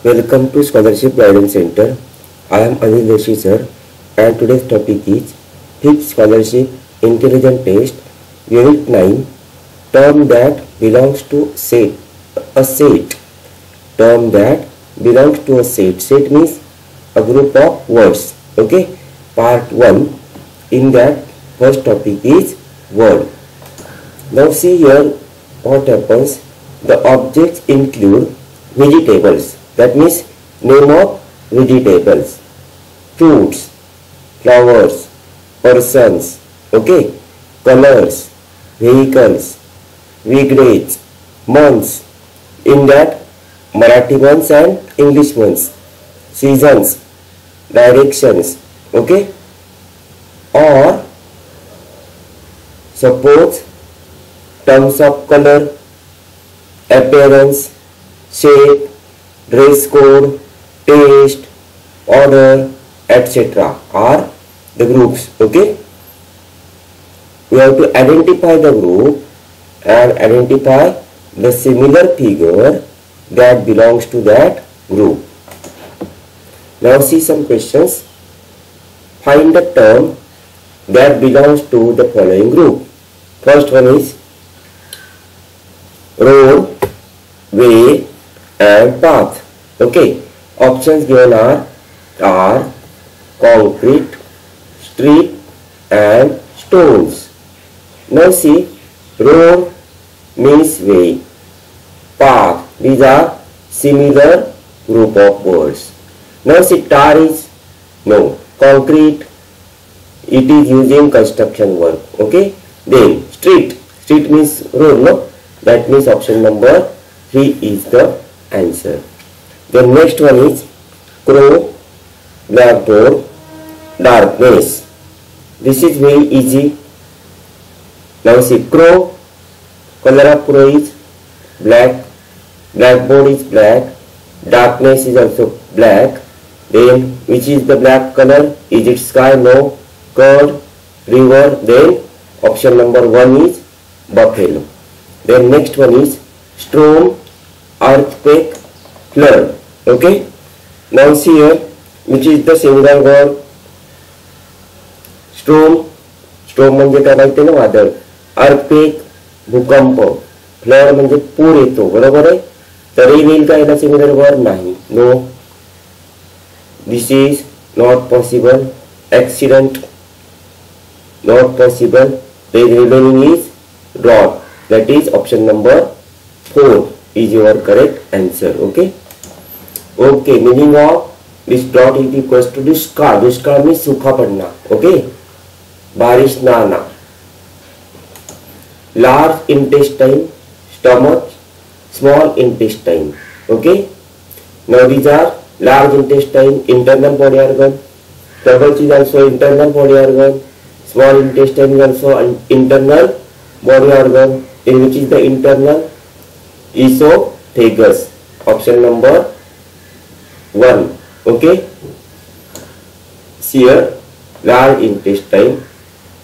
Welcome to Scholarship Guidance Center. I am Anil Doshi sir, and today's topic is 5th Scholarship Intelligent Test Unit 9, term that belongs to a set. Term that belongs to a set. Set means a group of words. Okay. Part 1. In that first topic is word. Now see here what happens. The objects include vegetables. That means name of vegetables, fruits, flowers, persons, okay, colors, vehicles, weekdays, months. In that Marathi months and English months, seasons, directions, okay. Or suppose terms of color, appearance, shape, dress code, taste, order, etc. are the groups. Okay. We have to identify the group and identify the similar figure that belongs to that group. Now see some questions. Find the term that belongs to the following group. First one is road, way and path. Okay. Options given are tar, concrete, street and stones. Now see, road means way, path, these are similar group of words. Now see, tar is no, concrete, it is using construction work. Okay. Then street means road, no, that means option number 3 is the answer. The next one is crow, blackboard, darkness. This is very easy. Now see, crow, color of crow is black, blackboard is black, darkness is also black. Then which is the black color? Is it sky? No. Curd, river. Then option number 1 is buffalo. Then next one is storm, earthquake, flood. Okay. Now see here, which is the single word? Storm. Storm म्हणजे काय माहिती ना, वादळ. earthquake, भूकंप. flood म्हणजे पूर येतो. बरोबर आहे. तरी येईल का याला सिमिलर वर्ड? नाही. No. This is not possible. Accident, not possible. The remaining is drought. That is option number 4 is your correct answer. Okay. Okay. Meaning of this drought is equals to दुष्काळ. दुष्काळ means सूखा पड़ना. Okay. बारिश ना आना. Large intestine, stomach, small intestine. Okay. Now these are large intestine, internal body organ. Stomach is also internal body organ. Small intestine is also an internal body organ. In which is the internal? Esophagus. Option number 1. Okay. See here, large intestine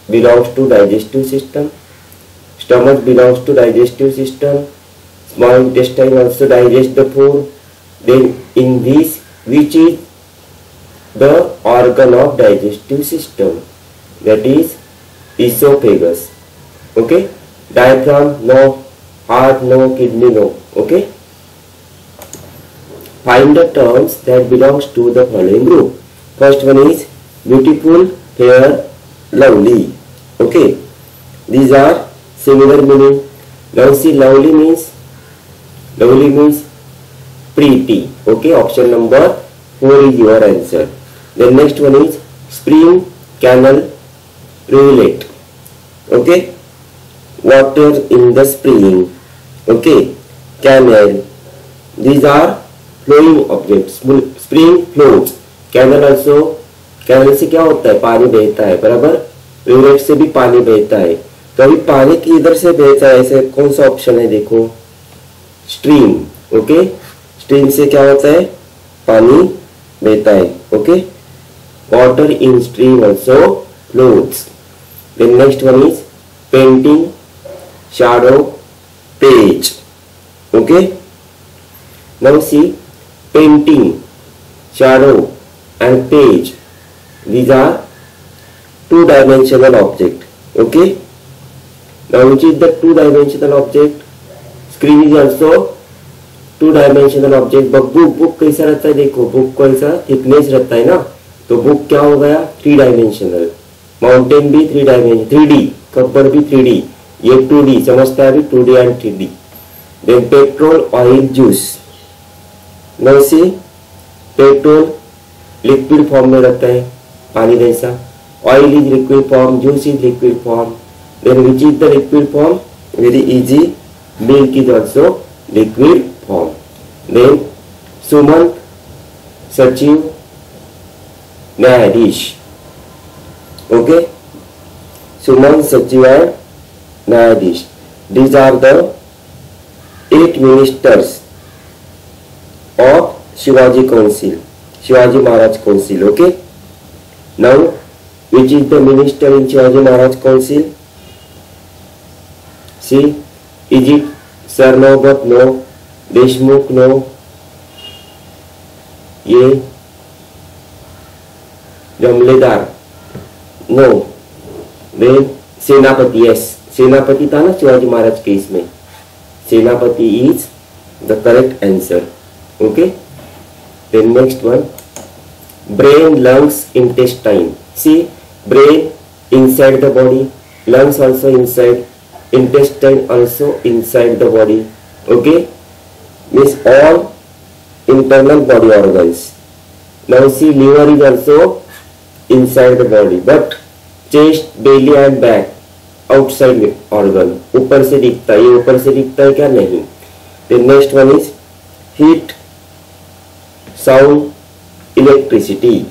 belongs to digestive system. Stomach belongs to digestive system. Small intestine also digests the food. Then in this, which is the organ of digestive system? That is esophagus. Okay. Diaphragm, no. Heart, no. Kidney, no. Okay. Find the terms that belongs to the following group. First one is beautiful, fair, lovely. Okay. These are similar meaning. Now see, lovely means pretty. Okay. Option number 4 is your answer. The next one is spring, canal, rivulet. Okay. Water in the spring. Okay. Canal. These are flowing objects. Spring flows. Canal also, canal से क्या होता है? पानी बहता है. बराबर. रिवलेट से भी पानी बहता है. तो अभी पानी किधर से बहता है? ऐसे कौन सा ऑप्शन है? देखो, स्ट्रीम. ओके. स्ट्रीम से क्या होता है? पानी बहता है. Okay. Water in stream also flows. Then next one is painting, shadow, page. Okay. Now see, painting, shadow and page. These are two-dimensional object. Okay. Now which is the two-dimensional object? Screen is also two-dimensional object. But book कैसा रहता है? देखो book कैसा thickness रहता है ना, तो book क्या हो गया? Three dimensional. माउंटेन भी थ्री डायमेंशन, 3D. कब्बर भी 3D. ये 2D समझता है अभी, 2D and 3D. Then petrol, oil, juice. Now see petrol liquid form में रहता है पानी जैसा. Oil is liquid form, juice is liquid form. Then which is the liquid form? Very easy, milk is also liquid form. Then Sumant, सचिव, न्यायाधीश. Okay, Sumant, सचिव and न्यायाधीश. These are the 8 ministers of Shivaji Council, Shivaji Maharaj Council. Okay. Now, which is the minister in Shivaji Maharaj Council? See, is it Sarnobat? No. Deshmukh? No. ये जमलेदार? No. Then सेनापति. Yes, सेनापति था ना शिवाजी महाराज के इसमें. सेनापति is the correct answer. Okay. Then next one, brain, lungs, intestine. See, brain inside the body, lungs also inside, intestine also inside the body. Okay, means all internal body organs. Now see, liver is also inside the body, but chest, belly and back outside organ. ऊपर से दिखता है, ये ऊपर से दिखता है क्या? नहीं. Then next one is heat, sound, electricity.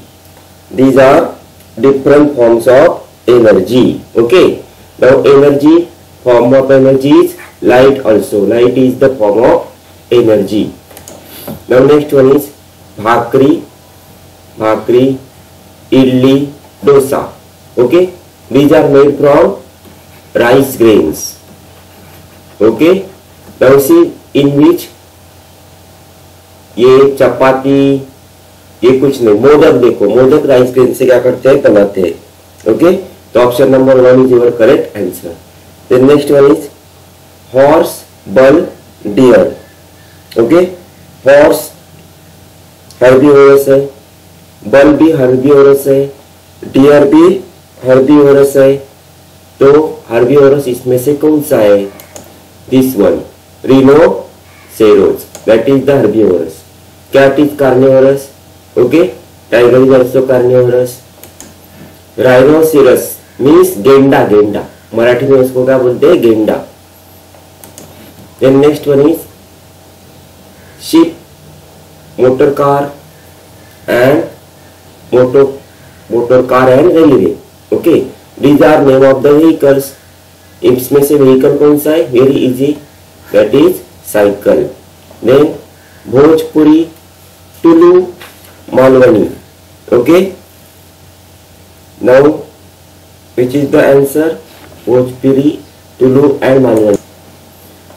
These are different forms of energy. Okay. Now energy, form of energy is light also. Light is the form of energy. Now next one is bhakri, idli, dosa. Okay. These are made from rice grains. Okay. Now see in which ये चपाती, ये कुछ नहीं. मोदक देखो, modak rice grain से क्या करते हैं? बनाते हैं. ओके, तो option number 1 is your correct answer. Then next one is horse, bull, deer. Okay, horse herbivorous है, बल भी हर्बीवोरस है, डियर भी हर्बीवोरस है. तो हर्बीवोरस इसमें से कौन सा है? This one, rhinoceros, that is the herbivorous. Cat is carnivorous. Okay, tiger is also carnivorous. Rhinoceros means गेंडा. गेंडा मराठी में उसको क्या बोलते हैं? गेंडा. Then next one is ship, motor car and motor car and railway. Okay, these are name of the vehicles. इसमें से व्हीकल कौन सा है? Very easy, that is cycle. Then Bhojpuri, Tullu, Malvani. Okay. Now which is the answer? Bhojpuri, Tulu and Malwani.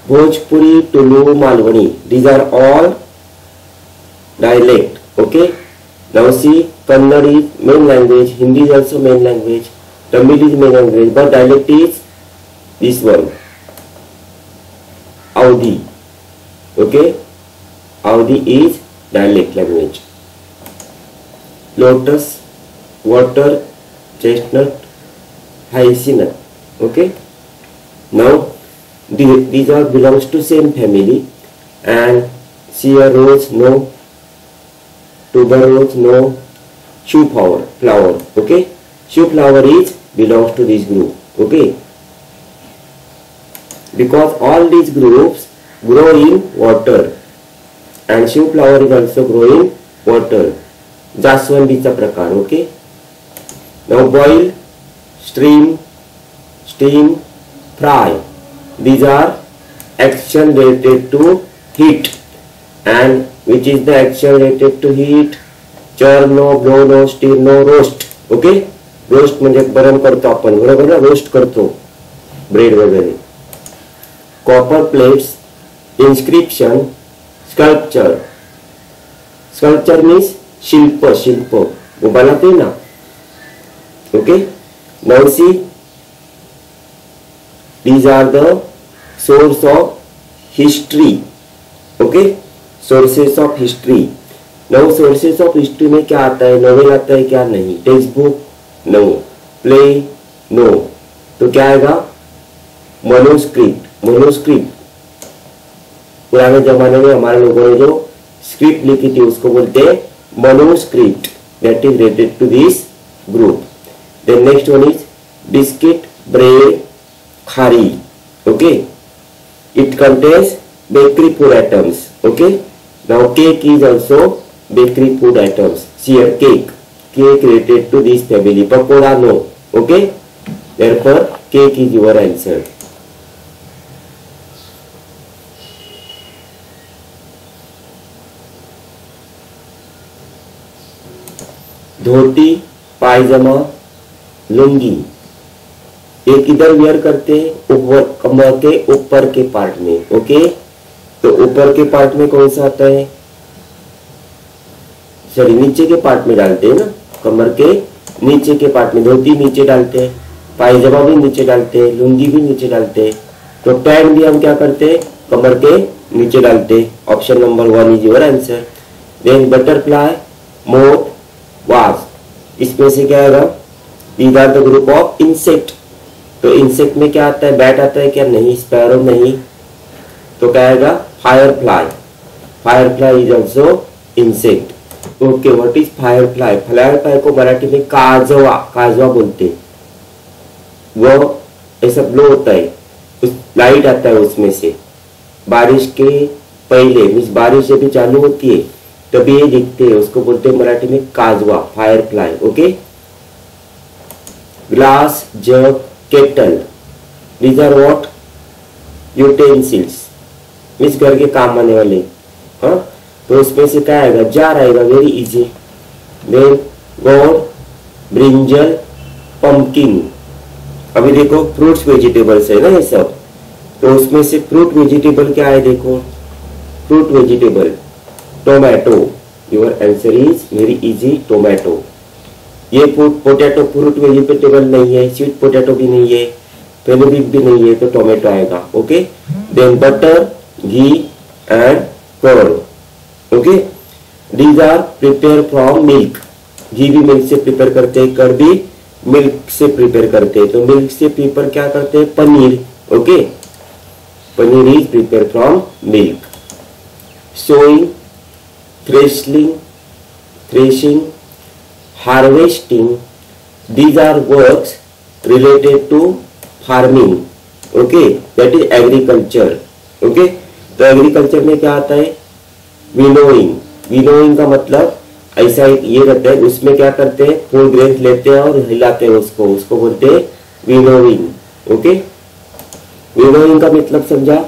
Bhojpuri, Tulu, Malwani. These are all dialect. Okay. Now see, Kannada is main language, Hindi is also main language, Tamil is main language, but dialect is this one, Audhi. Okay, Audhi is dialect language. Lotus, water, chestnut, hyacinth. Okay. Now these all belongs to same family. And see a rose, no. Tuberose, no. Shoe flower. Okay. Shoe flower is belongs to this group. Okay. Because all these groups grow in water, and shoe flower is also grow in water. जास्वंदीचा प्रकार. Okay. Now boil, steam, fry. These are action related to heat. And which is the action related to heat? Churn no, blow no, stir no, roast. Okay. Roast म्हणजे गरम करतो आपण, बरोबर ना? Roast करतो bread वगैरे. Copper plates, inscription, sculpture. Sculpture means शिल्प, शिल्प वो बनाते हैं ना। Okay, now see these are the source of history. Okay, sources of history. Now sources of history में क्या आता है? नॉवेल आता है क्या? नहीं। Textbook? No. Play? No. तो क्या आएगा? मनुस्क्रिप्ट। मनुस्क्रिप्ट पुराने जमाने में हमारे लोगों ने जो स्क्रिप्ट लिखी थी उसको बोलते हैं manuscript. That is related to this group. Then next one is biscuit, bread, खारी। Okay, it contains bakery food items. Okay, now cake is also bakery food items. Here cake related to this family. Pakoda no. Okay, therefore cake is your answer. धोती, पायजामा, लुंगी ये किधर wear करते हैं? ऊपर, कमर के ऊपर के part में। ओके, तो ऊपर के पार्ट में कौन सा आता है? सॉरी, नीचे के पार्ट में डालते हैं ना, कमर के नीचे के पार्ट में। धोती नीचे डालते हैं, पायजामा भी नीचे डालते हैं, लुंगी भी नीचे डालते हैं। तो पैंट भी हम क्या करते हैं? कमर के नीचे डालते हैं। Option number 1 is your answer. Then butterfly, moth, wasp, इसमें से क्या आएगा? These are the group of insect. तो इंसेक्ट में क्या आता है? बैट आता है क्या? नहीं। स्पैरो नहीं। तो क्या आएगा? Fire fly. Fire fly is also insect. Okay, what is fire fly? Fire fly को मराठी में काजवा, काजवा बोलते हैं। वो ऐसा ब्लो होता है, उस लाइट आता है उसमें से बारिश के पहले, मीन्स बारिश जब भी चालू होती है तभी ये दिखते हैं, उसको बोलते हैं मराठी में काजवा, firefly. Okay, glass, jug, kettle, these are what? Utensils, means घर के काम आने वाले। हाँ, तो उसमें से क्या आएगा? जार आएगा, वेरी इजी। देन गोड, ब्रिंजल, पंपकिन। अभी देखो फ्रूट्स वेजिटेबल्स है ना ये सब, तो उसमें से फ्रूट वेजिटेबल क्या है? देखो fruit vegetable tomato. Your answer is very easy, tomato. ये पोटैटो फ्रूट वेजिटेबल नहीं है, स्वीट पोटैटो भी नहीं है, फेनोलिक भी नहीं है, तो टोमेटो आएगा। Okay, then butter, ghee and curd. Okay, these are prepare from milk. Ghee भी मिल्क से प्रिपेयर करते हैं, कर्ड भी मिल्क से प्रिपेयर करते हैं। तो मिल्क से प्रिपेयर क्या करते हैं? Paneer. Okay, paneer is prepare from milk. Sowing, threshing, harvesting, these are works related to farming. Okay, that is agriculture. Okay, तो एग्रीकल्चर में क्या आता है? विनोइंग। विनोइंग का मतलब ऐसा ये रहता है, उसमें क्या करते हैं? फुल ग्रेन लेते हैं और हिलाते हैं उसको बोलते हैं विनोइंग। ओके, विनोइंग का मतलब समझा?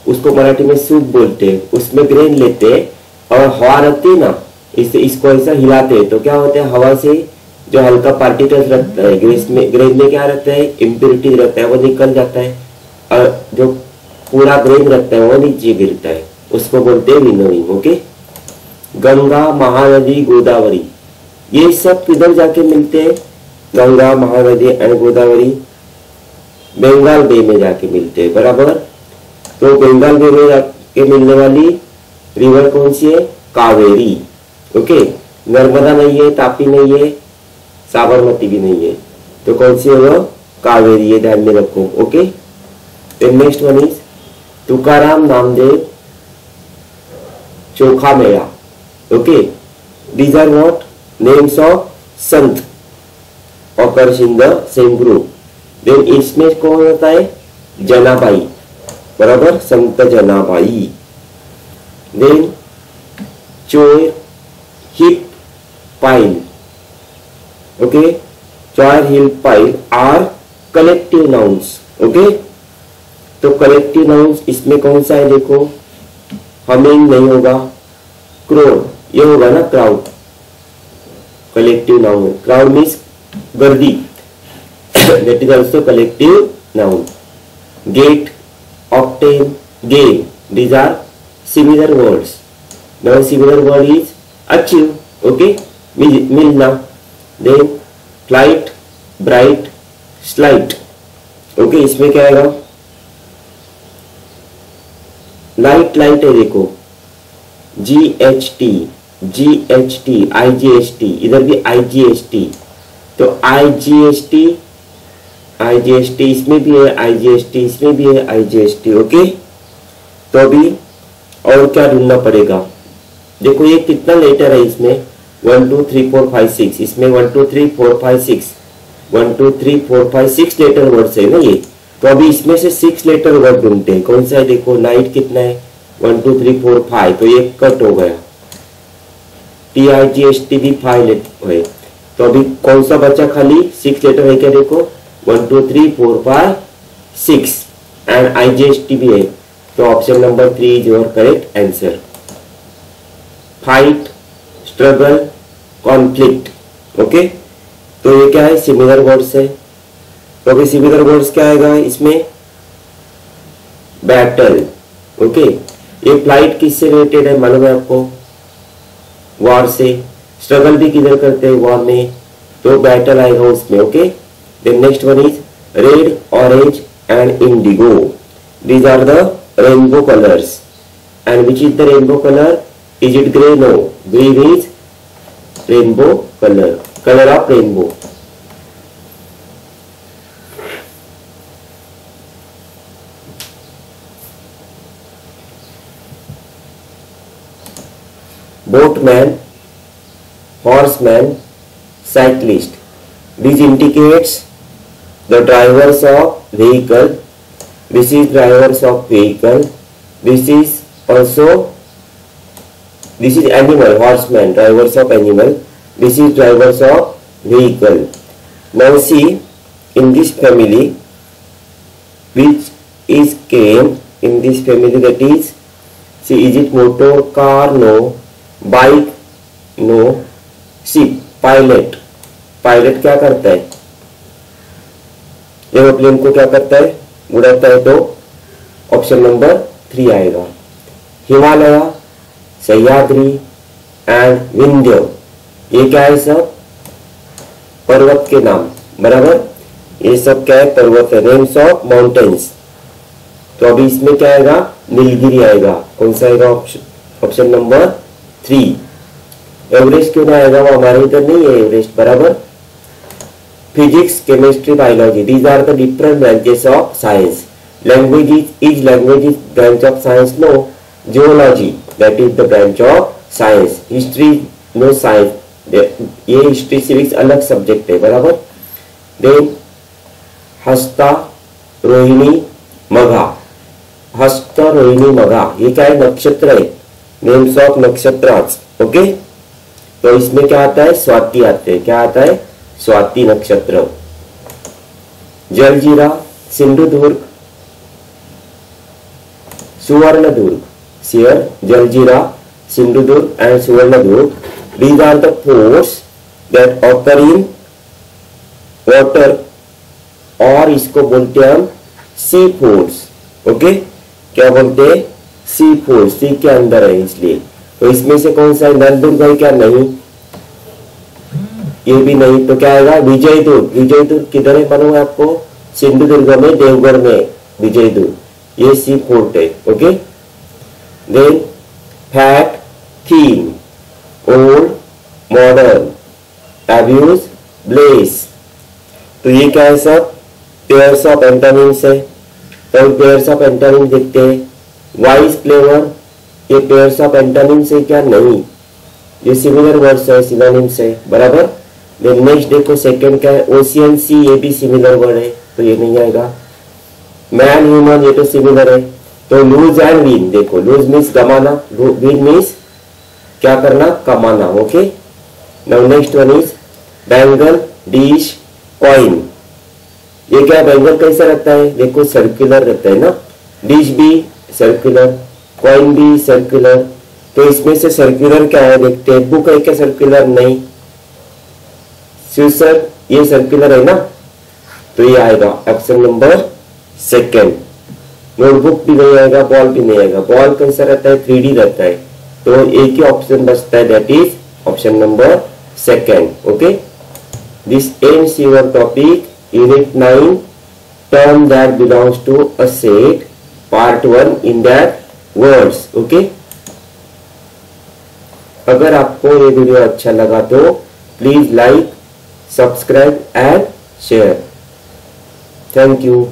उसको मराठी में सूप बोलते हैं। उसमें ग्रेन लेते हैं और हवा रहती है ना, इसको ऐसा हिलाते हैं, तो क्या होता है? हवा से जो हल्का पार्टिकल्स रहता है ग्रेन में क्या रहता है? इम्प्योरिटी रहता है, वो निकल जाता है, और जो पूरा ग्रेन रहता है वो नीचे गिरता है, उसको बोलते हैं विनोइंग। ओके, गंगा, महानदी, गोदावरी, ये सब किधर जाके मिलते हैं? गंगा, महानदी एंड गोदावरी बंगाल बे में जाके मिलते हैं। बराबर, तो बंगाल बे में जाके मिलने वाली रिवर कौन सी है? कावेरी। ओके, नर्मदा नहीं है, तापी नहीं है, साबरमती भी नहीं है, तो कौन सी है वो? कावेरी। ये ध्यान में रखो। Okay, next one is Tukaram, Namdev, Chokhamela. Okay, these are what? Names of sant occurs in the same group. Then इसमें कौन होता है? जनाबाई। बराबर, Sant Janabai. Then choir, heap, pile. Okay, choir, heap, pile are collective nouns. Okay, तो कलेक्टिव नाउन्स इसमें कौन सा है? देखो, हमिंग नहीं होगा, क्रोड ये होगा ना, crowd. Collective noun, crowd means गर्दी, that is also collective noun. Gate, octane, game, these are similar words. Now similar word is achieve, okay, मिलना। Then flight, bright, slight, okay, इसमें क्या आएगा, लाइट, लाइट है देखो, GHT, GHT, IGST, इधर भी IGST, तो IGST, IGST इसमें भी है, IGST इसमें भी है, IGST, ओके। तो अभी और क्या ढूंढना पड़ेगा, देखो ये कितना लेटर है इसमें, 1 2 3 4 5 6, इसमें 1 2 3 4 5 6, 1 2 3 4 5 6 लेटर वर्ड्स है ना ये। तो अभी इसमें से 6 लेटर वर्ड ढूंढते हैं, कौन सा है, देखो नाइट कितना है, 1 2 3 4 5, तो ये कट हो गया, TIGST भी 5 लेटर है। तो अभी कौन सा बचा, खाली 6 लेटर है क्या, देखो 1 2 3 4 5 6 एंड IGST भी है। तो option number 3 is your correct answer. Fight, struggle, conflict, okay. तो ये क्या है, सिमिलर वर्ड्स है। तो अभी सिमिलर वर्ड्स क्या आएगा इसमें, बैटल, ओके। ये फ्लाइट किससे रिलेटेड है मालूम है आपको, वॉर से। स्ट्रगल भी किधर करते हैं, वॉर में, तो बैटल आएगा उसमें, okay. Then next one is red, orange and indigo, these are the rainbow colours and which is the rainbow colour, is it grey, no, green is rainbow colour, colour of rainbow. boatman, horseman, cyclist. This indicates the drivers of vehicle. This is drivers of vehicle. This is also, this is animal, horseman, drivers of animal. This is drivers of vehicle. Now see, in this family, which is came in this family, that is, see, is it motor car, no, bike, no, ship, pilot, pilot क्या करता है, aeroplane को क्या करता है, उड़ाता है, तो ऑप्शन नंबर 3 आएगा। हिमालय, सह्याद्री एंड विंध्य, ये क्या है, सब पर्वत के नाम, बराबर, ये सब क्या है, पर्वत है, नेम्स ऑफ माउंटेन्स। तो अभी इसमें क्या आएगा, नीलगिरी आएगा, कौन सा आएगा, ऑप्शन नंबर 3। एवरेस्ट क्यों ना आएगा, वो हमारे इधर नहीं है एवरेस्ट, बराबर। Physics, chemistry, biology, these are the different branches of science. Language is language is branch of science, no. Geology, that is the branch of science. History, no science, ये हिस्ट्री सिविक्स अलग subject है, बराबर। Then हस्ता, रोहिणी, मघा, हस्त, रोहिणी, मघा, ये क्या है, नक्षत्र है, नेम्स ऑफ नक्षत्रास, ओके। तो इसमें क्या आता है, स्वाति आते हैं, क्या आता है, स्वाति नक्षत्र। Jaljeera, Sindhudurg, Suvarnadurg, share, jaljeera, Sindhudurg and Suvarnadurg, these are the ports that occur in water, और इसको बोलते हैं हम सी पोर्ट्स, ओके। क्या बोलते हैं, सी पोर्ट, सी के अंदर है इसलिए। तो इसमें से कौन सा है, नलदुर्ग है क्या, नहीं, ये भी नहीं, तो क्या आएगा, विजयदुर्ग। विजयदुर्ग किधर है मालूम है आपको, सिंधुदुर्ग में, देवगढ़ में विजयदुर्ग, ये सी पोर्ट है, ओके। देन फैट, थीन, ओल्ड, मॉडर्न, अब्यूज, ब्लेस, तो ये क्या है, सब पेयर्स ऑफ एंटोनिम्स है। तो पेयर्स ऑफ एंटोनिम्स देखते हैं। वाइज, क्लेवर, ये पेयर्स ऑफ एंटोनिम्स है क्या, नहीं, ये सिमिलर वर्ड्स है, सिनोनिम्स है, बराबर। देन नेक्स्ट देखो, सेकंड क्या है, ओशियन, सी, ये भी सिमिलर वर्ड है, तो ये नहीं आएगा। मैन, ह्यूमन, ये तो सिमिलर है। तो लूज एंड विन, देखो, लूज मीन्स गमाना, विन मीन्स क्या करना, कमाना, okay. Now next one is bangle, dish, coin, ये क्या, बैंगल कैसा रहता है, देखो सर्कुलर रहता है ना, डिश भी सर्कुलर, कॉइन भी सर्कुलर। तो इसमें से सर्कुलर क्या है, देखते हैं। बुक है क्या सर्कुलर, नहीं। शीर्षक, ये सर्कुलर है ना, तो ये आएगा ऑप्शन नंबर 2। नोटबुक भी नहीं आएगा, बॉल भी नहीं आएगा। बॉल कैसा रहता है, 3D रहता है, तो एक ही ऑप्शन बचता है, that is Option number second. Okay. This ends your topic unit 9 term that belongs to a set part 1 in that words. Okay. अगर आपको ये वीडियो अच्छा लगा तो please like, subscribe and share. Thank you.